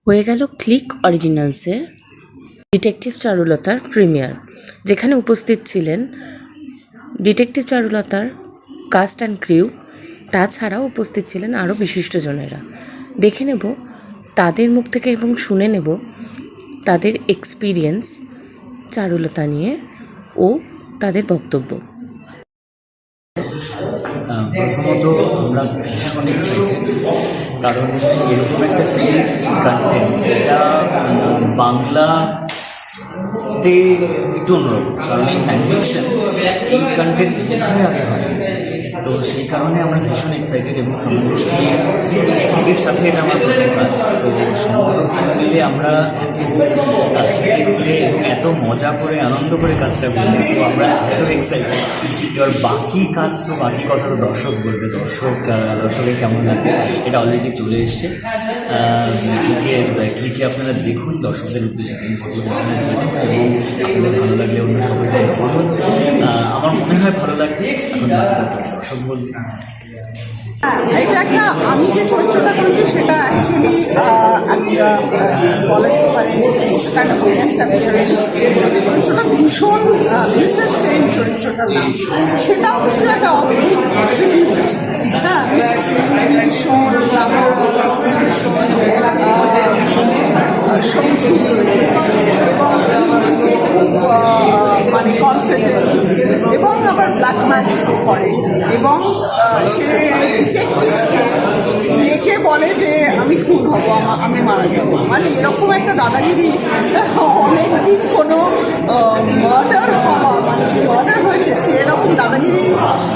হয়ে গেল click অরিজিনালসের detective চারুলতার premier, যেখানে উপস্থিত ছিলেন ডিটেকটিভ চারুলতার কাস্ট অ্যান্ড ক্রিউ। তাছাড়াও উপস্থিত ছিলেন আরও বিশিষ্টজনেরা। দেখে নেব তাদের মুখ থেকে এবং শুনে নেব তাদের এক্সপিরিয়েন্স চারুলতা নিয়ে ও তাদের বক্তব্য। প্রথমত আমরা ভীষণ এক্সাইটেড, কারণ এরকম একটা সিরিজ কন্টেন্ট এটা বাংলাতে একটু অন্যরকম, কারণ এই ফ্যানফিকশন এই কন্টেন্ট কোথায় আগে হয়। তো সেই কারণে আমরা ভীষণ এক্সাইটেড এবং টিমের সাথে এটা আমার প্রথম কাজ। তো সমগ্র টিম মিলে আমরা এবং এত মজা করে আনন্দ করে কাজটা করছি। তো আমরা এত এক্সাইটেড। এবার বাকি কাজ তো বাকি কথা তো দর্শক বলবে, দর্শকের কেমন লাগবে এটা অলরেডি চলে এসছে। ক্লিকে আপনারা দেখুন, দর্শকদের উদ্দেশ্যে টিম ফটো এবং আপনাদের ভালো লাগলে অন্য সবাইকে বলুন। আমার মনে হয় ভালো লাগবে, এখন বাকিটা তো দর্শক বলবে। এটা একটা, আমি যে চরিত্রটা করেছি সেটা অ্যাকচুয়ালি একটা বলা যেতে পারে কিন্তু চরিত্রটা ভীষণ মিসেস সেন চরিত্রটার নাম, সেটাও কিন্তু একটা অদ্ভুত ট্রিবিউট। হ্যাঁ, মিসেস সেন ভীষণ সঙ্গী এবং নিজে খুব মানে কনফিডেন্ট এবং আবার ব্ল্যাক ম্যাজিকও করে এবং সে ডিটেকটিভকে ডেকে বলে যে আমি খুন হব, আমি মারা যাব। মানে এরকম একটা দাদাগিরি অনেকদিন কোনো মার্ডার হওয়া, মানে যে মার্ডার হয়েছে সে এরকম দাদাগিরি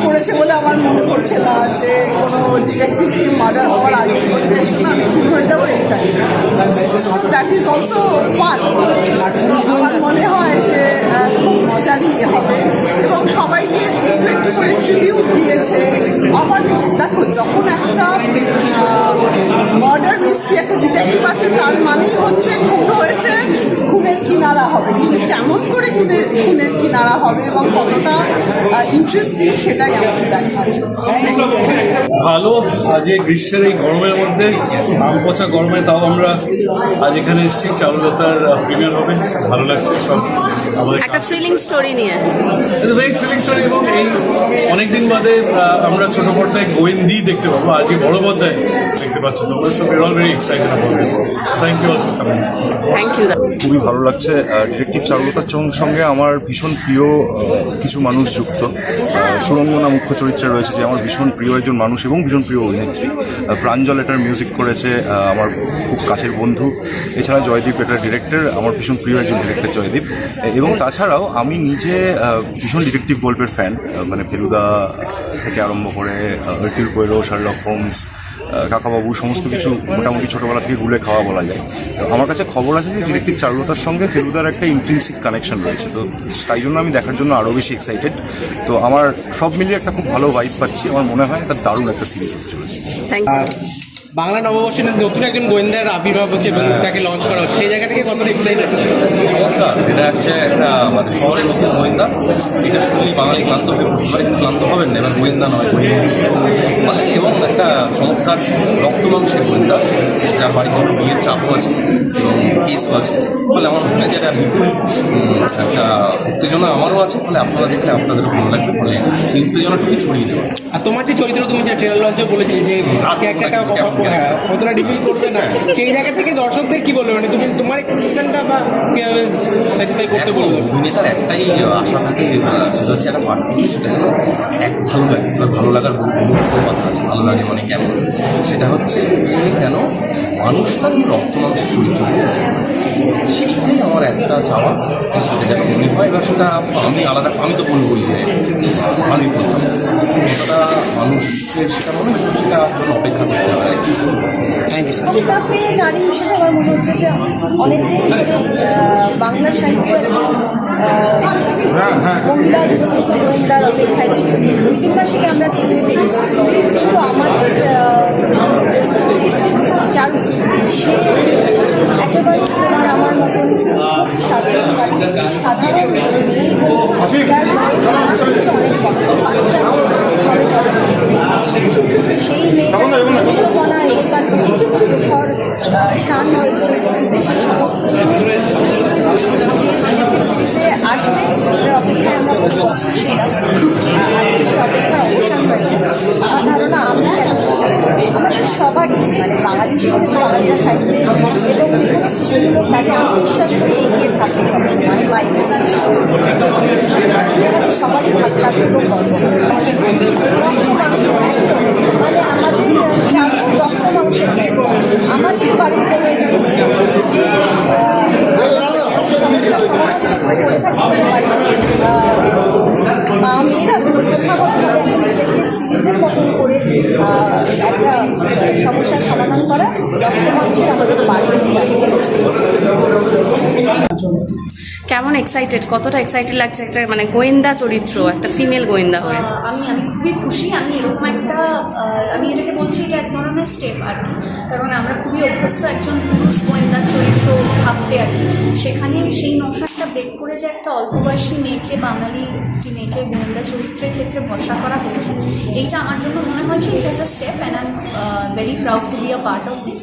করেছে বলে আমার মনে পড়ছে না যে কোনো ডিটেকটিভকে মার্ডার হওয়ার আগে বলে যে শোনো আমি খুন হয়ে যাবো, এইটাই। So that is also fun. আমার মনে হয় যে খুব মজারই হবে এবং সবাইকে একটু একটু করে ট্রিবিউট দিয়েছে। আবার দেখো, যখন একটা মার্ডার মিস্ট্রি একটা ডিটেকটিভ আছে তার মানেই হচ্ছে খুন হয়েছে, খুনের কিনারা হবে, কিন্তু কেমন করে খুনের কিনারা হবে এবং কতটা ইন্টারেস্টিং সেটাই আমাদের দেখা। ভালো। আজ এই গ্রীষ্মের এই গরমের মধ্যে, আম পচা গরমে, তাও আমরা আজ এখানে এসেছি। চারুলতার প্রিমিয়ার হবে, ভালো লাগছে সব। আমাদের একটা থ্রিলিং স্টোরি নিয়ে, ভেরি থ্রিলিং স্টোরি এবং এই অনেকদিন বাদে আমরা ছোট পর্দায় গোয়েন্দি দেখতে পাবো, আজকে বড় পর্দায় দেখতে পাচ্ছি তোমরা। So we are all very excited about this. Thank you all for coming. Thank you. খুবই ভালো লাগছে। ডিটেকটিভ চারুলতার সঙ্গে আমার ভীষণ প্রিয় কিছু মানুষ যুক্ত। সুরঙ্গনা মুখ্য চরিত্রে রয়েছে, যে আমার ভীষণ প্রিয় একজন মানুষ এবং ভীষণ প্রিয় অভিনেত্রী। প্রাঞ্জল এটার মিউজিক করেছে, আমার খুব কাছের বন্ধু। এছাড়া জয়দীপ এটার ডিরেক্টর, আমার ভীষণ প্রিয় একজন ডিরেক্টর জয়দীপ। এবং তাছাড়াও আমি নিজে ভীষণ ডিটেকটিভ গল্পের ফ্যান, মানে ফেলুদা থেকে আরম্ভ করে হরকিউল পোয়ারো, শার্লক হোমস, কাকাবাবু, সমস্ত কিছু মোটামুটি ছোটোবেলা থেকে গুলে খাওয়া বলা যায়। আমার কাছে খবর আছে যে ডিটেকটিভ চারুলতার সঙ্গে ফেলুদার একটা ইন্ট্রিনসিক কানেকশন রয়েছে, তো তাই জন্য আমি দেখার জন্য আরও বেশি এক্সাইটেড। তো আমার সব মিলিয়ে একটা খুব ভালো ভাইব পাচ্ছি। আমার মনে হয় একটা দারুণ একটা সিরিজ হতে চলেছে। বাংলা নববর্ষে নতুন একজন গোয়েন্দার আবির্ভাব হচ্ছে এবং তাকে লঞ্চ করা হচ্ছে, সেই জায়গা থেকে কতটা এক্সাইটেড? চমৎকার। এটা হচ্ছে একটা মানে শহরের নতুন গোয়েন্দা। এটা শুনলেই বাঙালি ক্লান্ত ক্লান্ত হবেন না, এবার গোয়েন্দা নয় মানে, এবং একটা চমৎকার রক্ত মাংসের গোয়েন্দা যার বাড়ির জন্য বিয়ের চাপও আছে এবং কেসও আছে। ফলে আমার মনে হয় যে এটা বিপুল একটা উত্তেজনা আমারও আছে, ফলে আপনারা দেখলে আপনাদেরও ভালো লাগবে। ফলে সেই উত্তেজনাটুকুই ছড়িয়ে দেবে। আর তোমার যে চরিত্র, তুমি যে ট্রেলার লঞ্চে বলেছিলে যে কতটা রিভিল করবে না, সেই জায়গা থেকে দর্শকদের কি বলবে, মানে তুমি তোমার এক্সপ্রেশনটা বা কীভাবে স্যাটিসফাই করতে বলবে? অভিনেতার একটাই আশা থাকে, সেটা হচ্ছে একটা পাঠ করছে, সেটা হলো এক ভালো লাগে। এবার ভালো লাগার বহু কথা আছে, ভালো লাগে মানে কেমন, সেটা হচ্ছে যে কেন মানুষটা রক্ত মাংসের চরিত্র, সেইটাই আমার একটা চাওয়া, সেটা যেন মনে হয়। এবার সেটা আমি তো বলবো যে আমি বললাম কতটা মানুষের সেটা মনে হয়, সেটা জন্য অপেক্ষা করতে হয়। Thank you. কবিতা প্রিয় নারী হিসেবে আমার মনে হচ্ছে যে অনেকদিন ধরে বাংলা সাহিত্য মহিলা যুক্ত গোয়েন্দার অপেক্ষায় ছিল। 2-3 মাসে আমরা টিভিতে পেয়েছি, কিন্তু আমাদের চারু সে একেবারেই তোমার আমার মতন সাধারণ মেয়ে, যার অনেক বাচ্চা সেই মেয়েটা এবং তার ঘর শান হয়েছে সেই সমস্ত সিরিজে আসবে এটার অপেক্ষায় আমরা বহু বছর ছিলাম। আজকে সে অপেক্ষার অবসান হয়েছে। আমার ধারণা আমাদের সবারই মানে বাঙালি শিক্ষিত বাঙালিরা সাহিত্যে এবং যে কোনো সৃষ্টিমূলক কাজে আমি বিশ্বাস করি এগিয়ে থাকে সবসময় বা আমাদের সবারই ভালো লাগবে এবং মানে আমাদের রক্ত মাংসের আমাদের বাড়ির কোনো একটি যে সমস্যার সমাধান করে থাকতে পারি মেয়েরা কিন্তু প্রথাগতভাবে ডিটেকটিভ সিরিজের মতন করে একটা সমস্যার সমাধান করা রক্ত মাংসের আমাদের বাড়িতে চালু করেছে। কেমন এক্সাইটেড, কতটা এক্সাইটেড লাগছে একটা মানে গোয়েন্দা চরিত্র, একটা ফিমেল গোয়েন্দা হয়ে? আমি খুবই খুশি। আমি এরকম একটা আমি এটাকে বলছি এটা এক ধরনের স্টেপ আর কি, কারণ আমরা খুবই অভ্যস্ত একজন পুরুষ গোয়েন্দার চরিত্র ভাবতে আর কি। সেখানে সেই নোশনটা ব্রেক করে যে একটা অল্প বয়সী মেয়েকে, বাঙালি একটি মেয়েকে গোয়েন্দা চরিত্রের ক্ষেত্রে ভরসা করা হয়েছে, এইটা আমার জন্য মনে হয়েছে it is a step and I am very proud to be a part of this.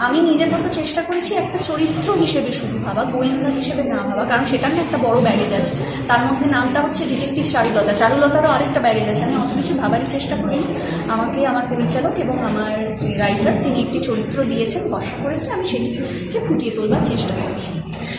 আমি নিজের মতো চেষ্টা করেছি একটা চরিত্র হিসেবে শুধু ভাবা, গোয়েন্দা হিসেবে না ভাবা, কারণ সেটা নিয়ে একটা বড় ব্যাগেজ আছে। তার মধ্যে নামটা হচ্ছে ডিটেকটিভ চারুলতা, চারুলতারও আরেকটা ব্যাগেজ আছে। আমি অত কিছু ভাবারই চেষ্টা করিনি। আমাকে আমার পরিচালক এবং আমার যে রাইটার তিনি একটি চরিত্র দিয়েছেন, ভরসা করেছেন, আমি সেটিকে ফুটিয়ে তোলবার চেষ্টা করেছি।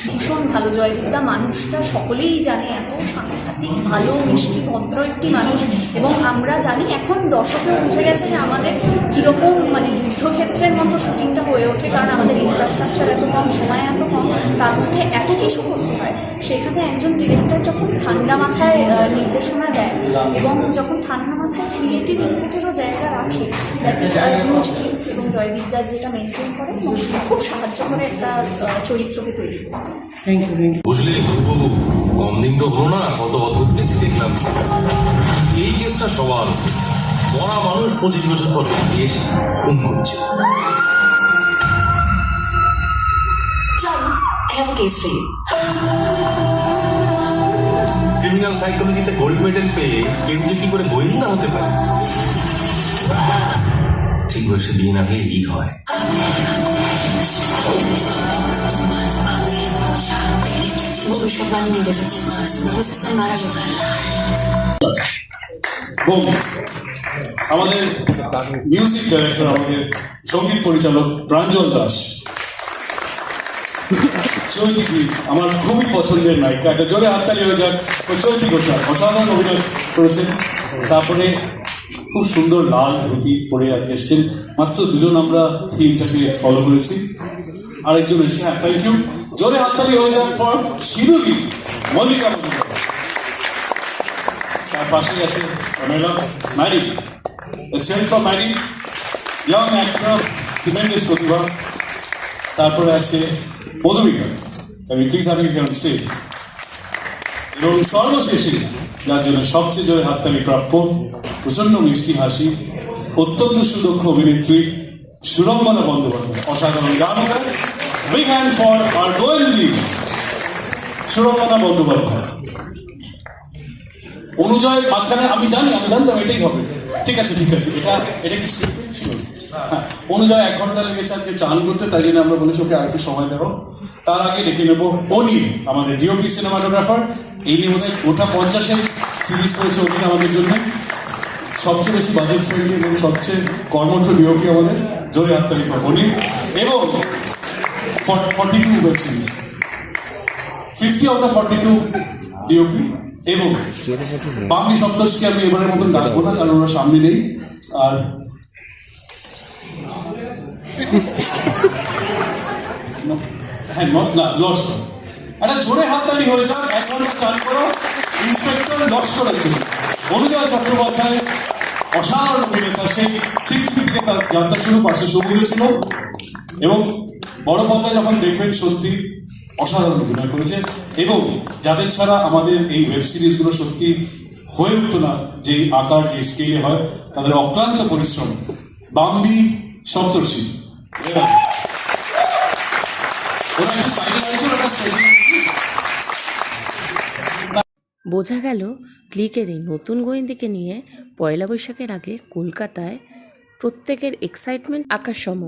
ভীষণ ভালো জয়দীপদা, মানুষটা সকলেই জানে এত সাংঘাতিক ভালো মিষ্টি ভদ্র একটি মানুষ, এবং আমরা জানি এখন দর্শকেও বুঝে গেছে যে আমাদের কীরকম মানে যুদ্ধক্ষেত্রের মতো শুটিংটা হয়ে ওঠে, কারণ আমাদের ইনফ্রাস্ট্রাকচার এত কম, সময় এত কম, তার মধ্যে এত কিছু করতে হয়। সেখানে একজন ডিরেক্টর যখন ঠান্ডা মাথায় নির্দেশনা দেয় এবং যখন ঠান্ডা মাথায় ক্রিয়েটিভ ইনপুটেরও জায়গা রাখে, that is a huge thing. এবং জয়দীপদা যেটা মেনটেন করে এবং খুব সাহায্য করে একটা চরিত্রকে তৈরি করতে। বুঝলি তবু কম দিন তো হলো না, কত অদ্ভুত কেসই দেখলাম। এই কেসটা সবার মরা মানুষ 25 বছর পর দেশ খুন করছে। ক্রিমিনাল সাইকোলজিতে গোল্ড মেডেল পেয়ে কেউ যে কি করে গোয়েন্দা হতে পারে? ঠিক বয়সে বিয়ে না হলে এই হয়। আমাদের মিউজিক ডাইরেক্টর, আমাদের সঙ্গীত পরিচালক প্রাঞ্জল দাস, চৈতি আমার খুবই পছন্দের নায়িকা, একটা জোরে হাততালি হয়ে যাক। চৈতি ঘোষাল অসাধারণ অভিনয় করেছেন। তারপরে খুব সুন্দর লাল ধুতি পরে আজ এসছেন। মাত্র দুজন আমরা থিমটাকে ফলো করেছি, আরেকজন এসছে। হ্যাঁ, থ্যাংক ইউ। জোরে হাততালি হয়ে যাক ফর শিরুলি মল্লিকা। তার পাশে আছে ম্যাডাম ম্যারি, ছেলে for Mary, young actor, tremendous প্রতিভা। তারপরে আছে মধুমিকা, আমি please having here on stage. এবং সর্বশেষে যার জন্য সবচেয়ে জোরে হাততালি প্রাপ্য, প্রচন্ড মিষ্টি হাসি, অত্যন্ত সুদক্ষ অভিনেত্রী সুরঙ্গনা বন্দ্যোপাধ্যায়, অসাধারণ গান গান। বিগ হ্যান্ড ফর আওয়ার গোয়েন্দি সুরঙ্গনা বন্দ্যোপাধ্যায়। অনুজয় মাঝখানে আমি জানতাম এটাই হবে। ঠিক আছে, এটা কি স্ক্রিপ্ট ছিল? হ্যাঁ, অনুজয় 1 ঘন্টা লেগেছে আজকে চান করতে, তাই জন্য আমরা বলেছি ওকে আরেকটু সময় দেবো। তার আগে ডেকে নেবো অনিল, আমাদের ডিওপি সিনেমাটোগ্রাফার। এই নিয়ে বোধহয় গোটা 50-এর সিরিজ করেছে অনিল আমাদের জন্য। সবচেয়ে বেশি বাজেট ফ্রেন্ডলি এবং সবচেয়ে কর্মঠ ডিওপি আমাদের। জোরে হাততালি ফর অনিল। এবং 42 web series, 50 out of 42 DOP. এবং বাংলি সপ্তর্ষিকে আমি এবারের মতন ডাকবো না, কারণ ওরা সামনে নেই। আর হ্যাঁ, লস্কর, একটা জোরে হাততালি হয়ে যাক। 1 ঘন্টা চান করো ইন্সপেক্টর লস্করের জন্য। অনুজয় চট্টোপাধ্যায় অসাধারণ অভিনেতা, সেই 6 থেকে তার যাত্রা শুরু, পাশে সবুজও ছিল। এবং বড় পর্দায় যখন দেখবেন সত্যি অসাধারণ অভিনয় করেছে। এবং যাদের ছাড়া আমাদের এই ওয়েব সিরিজগুলো সত্যি হয়ে উঠতো না, যে আকার যে স্কেলে হয়, তাদের অক্লান্ত পরিশ্রম। বাম্বি সপ্তর্ষি, বোঝা গেল ক্লিকের এই নতুন গোয়েন্দিকে নিয়ে পয়লা বৈশাখের আগে কলকাতায় প্রত্যেকের এক্সাইটমেন্ট আকাশসম।